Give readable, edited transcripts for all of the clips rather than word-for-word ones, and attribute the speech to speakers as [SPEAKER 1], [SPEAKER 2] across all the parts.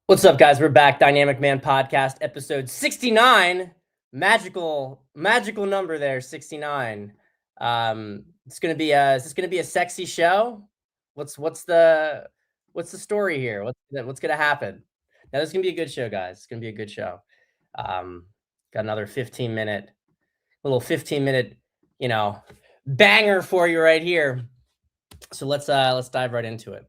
[SPEAKER 1] What's up, guys? We're back. Dynamic Man Podcast, episode 69. Magical number there, 69. It's gonna be is this gonna be a sexy show? What's the story here? What's gonna happen? Now this is gonna be a good show, guys. It's gonna be a good show. Um, got another 15-minute, you know, banger for you right here. So let's dive right into it.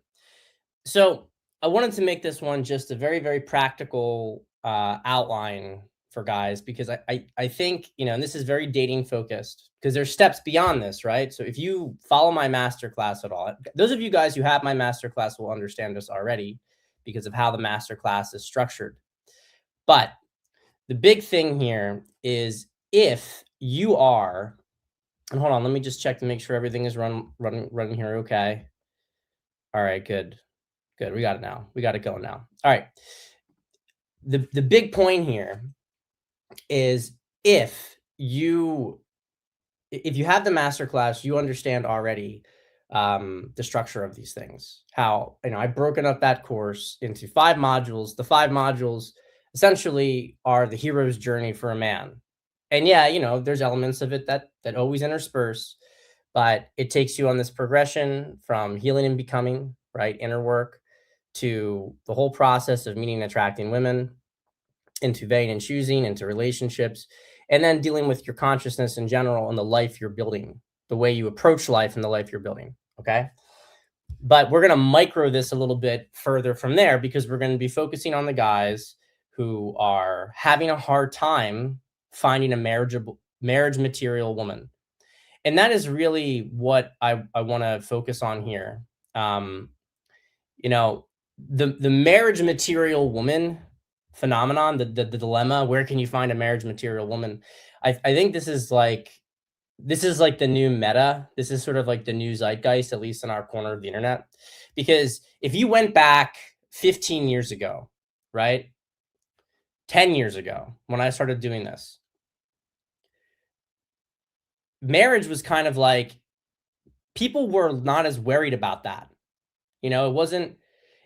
[SPEAKER 1] So I wanted to make this one just a very, very practical outline for guys because I think, and this is very dating focused because there's steps beyond this, right? So if you follow my masterclass at all, those of you guys who have my masterclass will understand this already because of how the masterclass is structured. But the big thing here is if you are, and hold on, let me just check to make sure everything is running here. Okay. All right, good. Good. We got it now. We got it going now. All right. The big point here is if you have the masterclass, you understand already the structure of these things. How I've broken up that course into 5 modules. The 5 modules essentially are the hero's journey for a man. And yeah, there's elements of it that always intersperse, but it takes you on this progression from healing and becoming, right? Inner work to the whole process of meeting and attracting women, into vetting and choosing, into relationships, and then dealing with your consciousness in general and the life you're building, the way you approach life and the life you're building. Okay. But we're going to micro this a little bit further from there because we're going to be focusing on the guys who are having a hard time finding a marriage material woman. And that is really what I want to focus on here. You know, the marriage material woman phenomenon, the dilemma, where can you find a marriage material woman? I think this is like the new meta. This is sort of like the new zeitgeist, at least in our corner of the internet. Because if you went back 15 years ago, right? 10 years ago, when I started doing this, marriage was kind of like people were not as worried about that.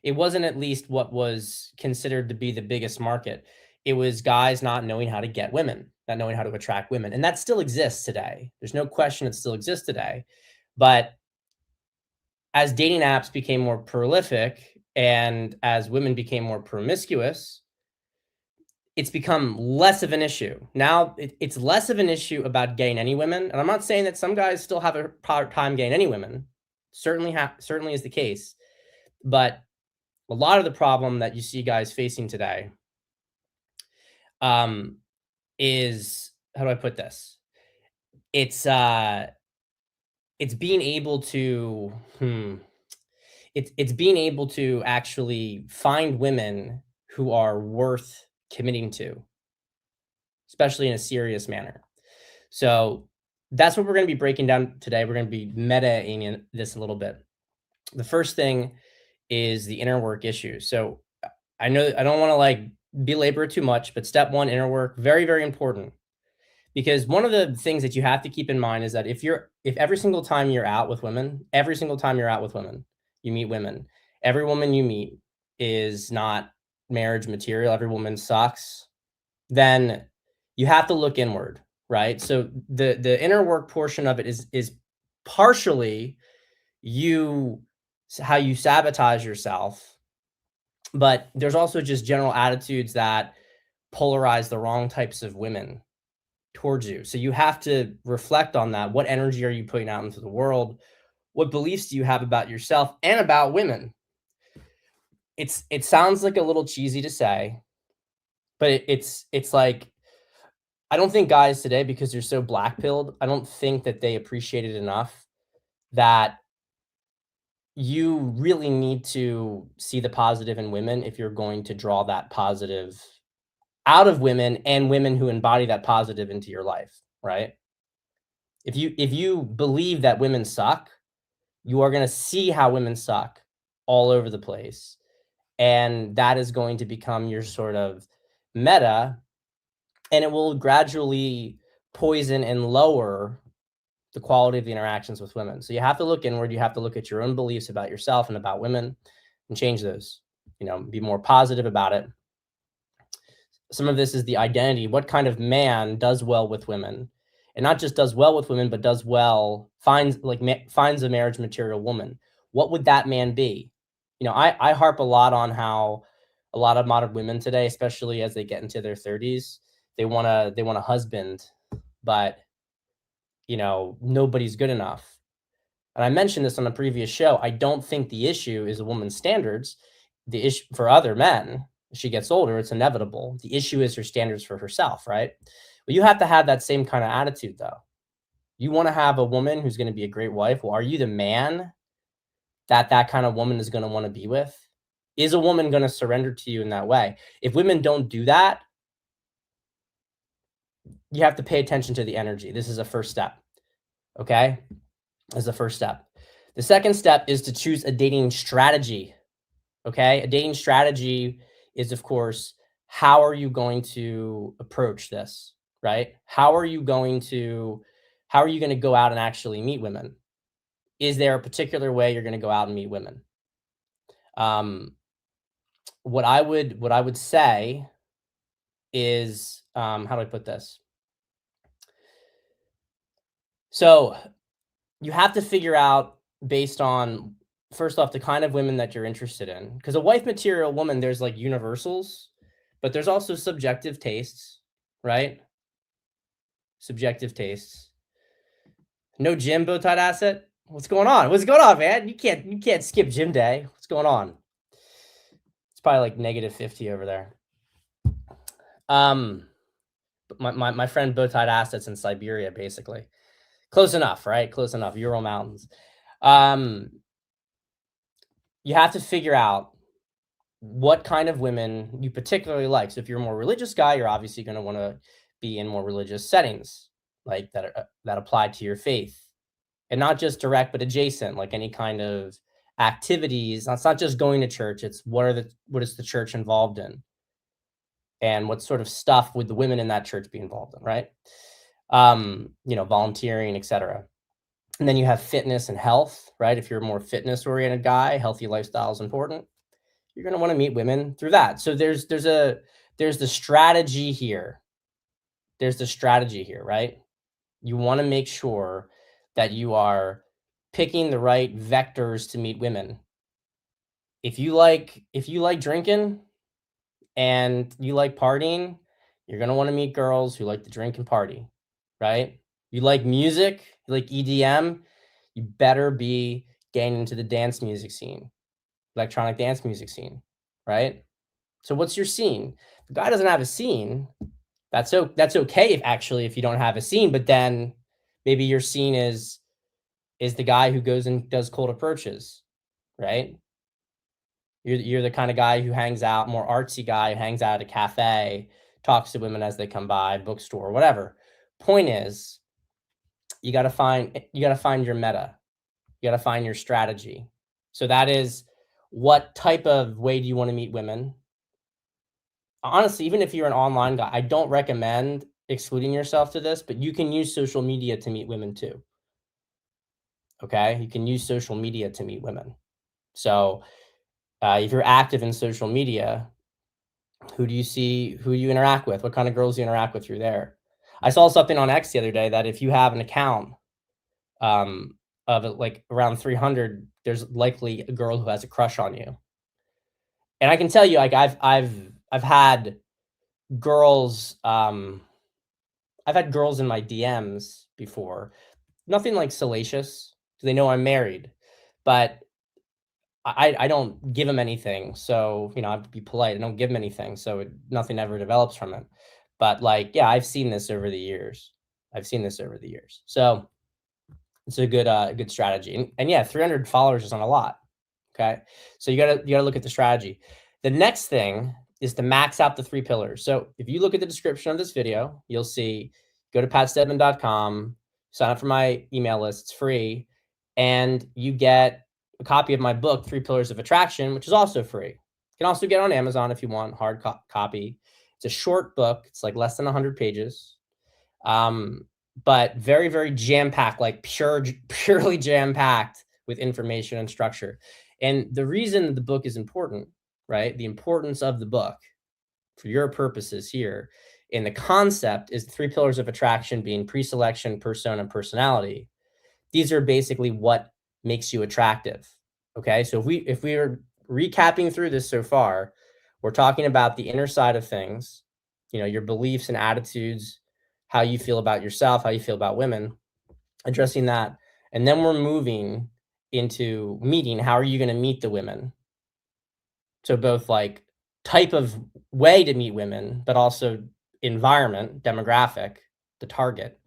[SPEAKER 1] It wasn't at least what was considered to be the biggest market. It was guys not knowing how to get women, not knowing how to attract women. And that still exists today. There's no question it still exists today. But as dating apps became more prolific and as women became more promiscuous, it's become less of an issue. Now it's less of an issue about getting any women. And I'm not saying that some guys still have a hard time getting any women. Certainly is the case. But a lot of the problem that you see guys facing today is, how do I put this? It's being able to it's being able to actually find women who are worth committing to, especially in a serious manner. So that's what we're going to be breaking down today. We're going to be meta-ing in this a little bit. The first thing is the inner work issue. So I know I don't want to like belabor it too much, but step one, inner work, very, very important. Because one of the things that you have to keep in mind is that if every single time you're out with women, you meet women, every woman you meet is not marriage material, every woman sucks, then you have to look inward, right? So the inner work portion of it is partially you how you sabotage yourself, but there's also just general attitudes that polarize the wrong types of women towards you. So you have to reflect on that. What energy are you putting out into the world? What beliefs do you have about yourself and about women? It sounds like a little cheesy to say, but it's like I don't think guys today, because they're so black-pilled, I don't think that they appreciate it enough that you really need to see the positive in women if you're going to draw that positive out of women and women who embody that positive into your life, right? If you believe that women suck, you are going to see how women suck all over the place. And that is going to become your sort of meta, and it will gradually poison and lower the quality of the interactions with women. So you have to look inward. You have to look at your own beliefs about yourself and about women and change those. be more positive about it. Some of this is the identity. What kind of man does well with women, and not just does well with women, but does well, finds a marriage material woman. What would that man be? I harp a lot on how a lot of modern women today, especially as they get into their 30s, they want a husband, but nobody's good enough. And I mentioned this on a previous show. I don't think the issue is a woman's standards. The issue for other men, as she gets older, it's inevitable. The issue is her standards for herself, right? But you have to have that same kind of attitude, though. You want to have a woman who's going to be a great wife. Well, are you the man that kind of woman is going to want to be with? Is a woman going to surrender to you in that way? If women don't do that, you have to pay attention to the energy. This is a first step. Okay? This is the first step. The second step is to choose a dating strategy. Okay? A dating strategy is, of course, how are you going to approach this, right? How are you going to go out and actually meet women? Is there a particular way you're going to go out and meet women? What I would say is, how do I put this? So you have to figure out, based on, first off, the kind of women that you're interested in. Because a wife material woman, there's like universals, but there's also subjective tastes, right? Subjective tastes. No gym, bow tie asset. What's going on? What's going on, man? You can't skip gym day. What's going on? It's probably like -50 over there. My friend bow tied assets in Siberia, basically. Close enough, right? Close enough. Ural Mountains. You have to figure out what kind of women you particularly like. So if you're a more religious guy, you're obviously going to want to be in more religious settings, like that apply to your faith, and not just direct, but adjacent, like any kind of activities. It's not just going to church. It's what is the church involved in, and what sort of stuff would the women in that church be involved in, right? Volunteering, etc. And then you have fitness and health, right? If you're a more fitness oriented guy, healthy lifestyle is important. You're going to want to meet women through that. So there's the strategy here. There's the strategy here, right? You want to make sure that you are picking the right vectors to meet women. If you like drinking and you like partying, you're going to want to meet girls who like to drink and party, right? You like music, you like EDM, you better be getting into the dance music scene, electronic dance music scene, right? So what's your scene? If the guy doesn't have a scene, that's okay if you don't have a scene, but then maybe your scene is the guy who goes and does cold approaches, right? You're the kind of guy who hangs out, more artsy guy who hangs out at a cafe, talks to women as they come by, bookstore, whatever. Point is, you got to find your meta. You got to find your strategy. So that is, what type of way do you want to meet women? Honestly, even if you're an online guy, I don't recommend excluding yourself to this, but you can use social media to meet women too. Okay? You can use social media to meet women. So if you're active in social media, who do you interact with? What kind of girls do you interact with through there? I saw something on X the other day that if you have an account of like around 300, there's likely a girl who has a crush on you. And I can tell you, like, I've had girls, I've had girls in my DMs before. Nothing like salacious, because they know I'm married, but I don't give them anything. So, I have to be polite. I don't give them anything. So nothing ever develops from it. But like, yeah, I've seen this over the years. So it's a good strategy. And yeah, 300 followers is not a lot. Okay. So you gotta look at the strategy. The next thing is to max out the 3 pillars. So if you look at the description of this video, you'll see, go to patstedman.com, sign up for my email list. It's free. And you get a copy of my book, 3 Pillars of Attraction, which is also free. You can also get on Amazon if you want, hard copy. It's a short book. It's like less than 100 pages. But very, very jam-packed, like purely jam-packed with information and structure. And the reason the book is important right? The importance of the book for your purposes here in the concept is the three pillars of attraction being pre-selection, persona, and personality. These are basically what makes you attractive. Okay. So if we are recapping through this so far, we're talking about the inner side of things, your beliefs and attitudes, how you feel about yourself, how you feel about women, addressing that. And then we're moving into meeting. How are you going to meet the women? So both like type of way to meet women, but also environment, demographic, the target.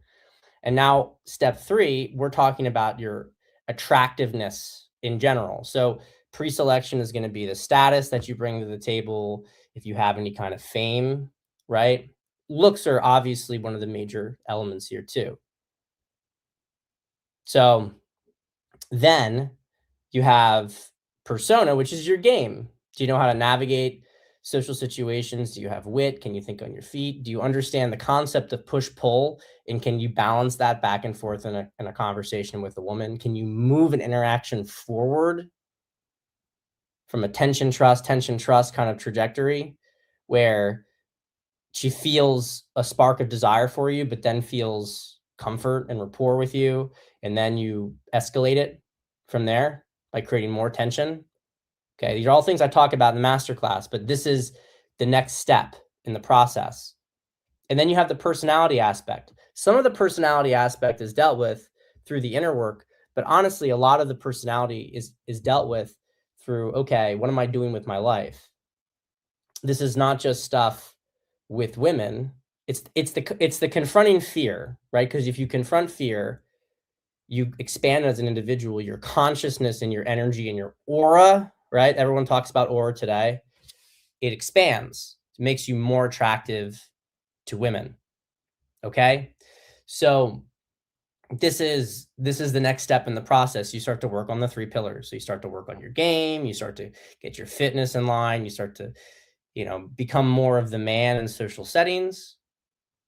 [SPEAKER 1] And now step 3, we're talking about your attractiveness in general. So pre-selection is going to be the status that you bring to the table, if you have any kind of fame, right? Looks are obviously one of the major elements here too. So then you have persona, which is your game. Do you know how to navigate social situations? Do you have wit? Can you think on your feet? Do you understand the concept of push pull? And can you balance that back and forth in a conversation with a woman? Can you move an interaction forward from a tension, trust kind of trajectory where she feels a spark of desire for you, but then feels comfort and rapport with you. And then you escalate it from there by creating more tension. Okay, these are all things I talk about in the masterclass, but this is the next step in the process. And then you have the personality aspect. Some of the personality aspect is dealt with through the inner work, but honestly, a lot of the personality is dealt with through, okay, what am I doing with my life? This is not just stuff with women. It's the confronting fear, right? Because if you confront fear, you expand as an individual, your consciousness and your energy and your aura, right? Everyone talks about aura today. It expands, it makes you more attractive to women. Okay. So this is the next step in the process. You start to work on the 3 pillars. So you start to work on your game, you start to get your fitness in line, you start to, become more of the man in social settings.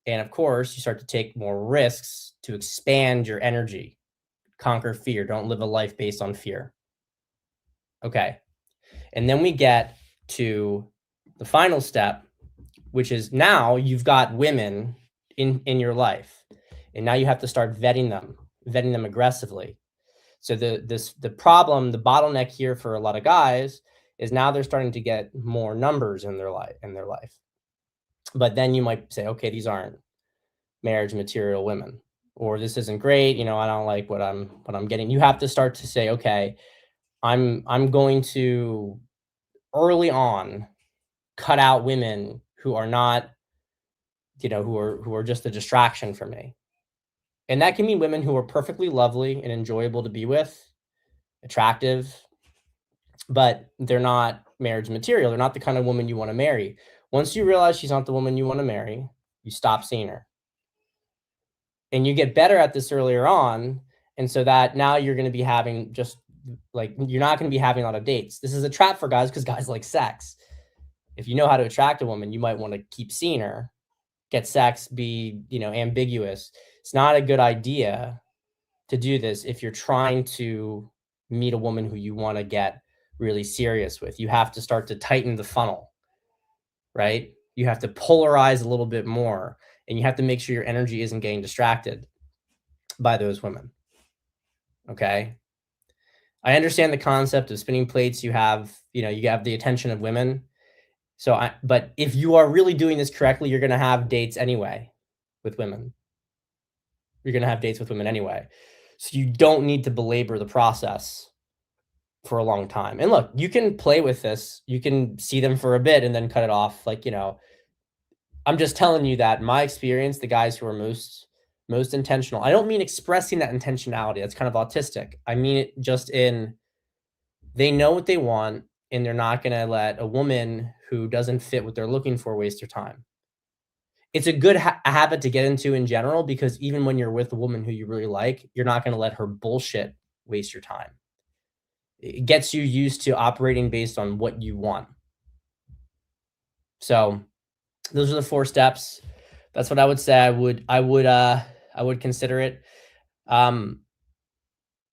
[SPEAKER 1] And of course, you start to take more risks to expand your energy, conquer fear. Don't live a life based on fear. Okay. And then we get to the final step, which is now you've got women in your life. And now you have to start vetting them aggressively. So the problem, the bottleneck here for a lot of guys is now they're starting to get more numbers in their life. But then you might say, okay, these aren't marriage material women, or this isn't great. I don't like what I'm getting. You have to start to say, okay, I'm going to early on cut out women who are not, who are just a distraction for me. And that can mean women who are perfectly lovely and enjoyable to be with, attractive, but they're not marriage material. They're not the kind of woman you want to marry. Once you realize she's not the woman you want to marry, you stop seeing her. And you get better at this earlier on. And so that now you're going to be having just like, you're not going to be having a lot of dates. This is a trap for guys because guys like sex. If you know how to attract a woman, you might want to keep seeing her, get sex, be, ambiguous. It's not a good idea to do this if you're trying to meet a woman who you want to get really serious with. You have to start to tighten the funnel, right? You have to polarize a little bit more, and you have to make sure your energy isn't getting distracted by those women. Okay. I understand the concept of spinning plates. You have the attention of women. But if you are really doing this correctly, you're going to have dates anyway with women. You're going to have dates with women anyway. So you don't need to belabor the process for a long time. And look, you can play with this. You can see them for a bit and then cut it off. I'm just telling you that in my experience, the guys who are most intentional, I don't mean expressing that intentionality. That's kind of autistic. I mean it just in, they know what they want and they're not going to let a woman who doesn't fit what they're looking for waste their time. It's a good habit to get into in general, because even when you're with a woman who you really like, you're not going to let her bullshit waste your time. It gets you used to operating based on what you want. So those are the 4 steps. That's what I would say. I would consider it. And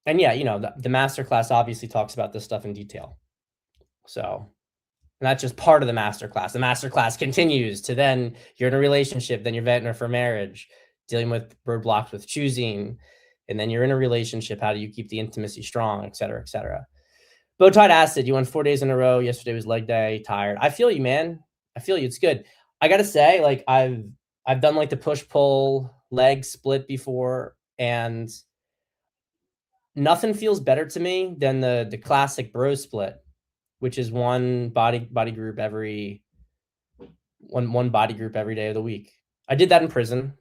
[SPEAKER 1] yeah, the masterclass obviously talks about this stuff in detail. So And that's just part of the masterclass. The masterclass continues to then you're in a relationship, then you're vetting for marriage, dealing with roadblocks with choosing, and then you're in a relationship. How do you keep the intimacy strong, et cetera, et cetera. Bowtied Acid, you won 4 days in a row. Yesterday was leg day, tired. I feel you, man. I feel you. It's good. I gotta say, like I've done like the push-pull leg split before, and nothing feels better to me than the classic bro split, which is one body group every one body group every day of the week. I did that in prison.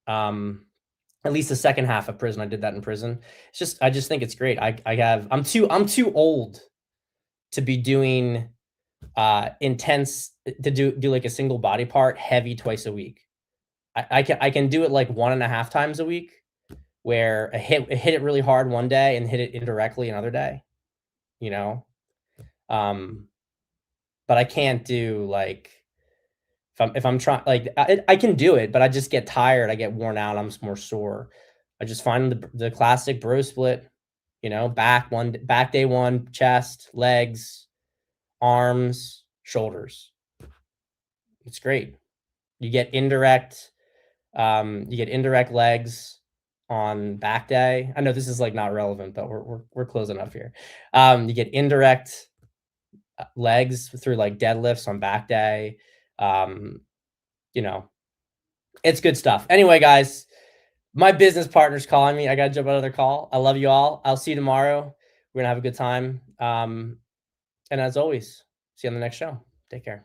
[SPEAKER 1] At least the second half of prison, I did that in prison. It's just I just think it's great. I'm too old to be doing intense to do like a single body part heavy twice a week. I can do it like 1.5 times a week, where I hit it really hard one day and hit it indirectly another day, you know. But I can't do like if I'm trying like I can do it, but I just get tired. I get worn out. I'm more sore. I just find the classic bro split, you know, back day one, chest, legs, arms, shoulders. It's great. You get indirect legs on back day. I know this is like not relevant, but we're closing up here. You get indirect legs through like deadlifts on back day. You know, it's good stuff. Anyway, guys, my business partner's calling me. I got to jump on another call. I love you all. I'll see you tomorrow. We're going to have a good time. And as always, see you on the next show. Take care.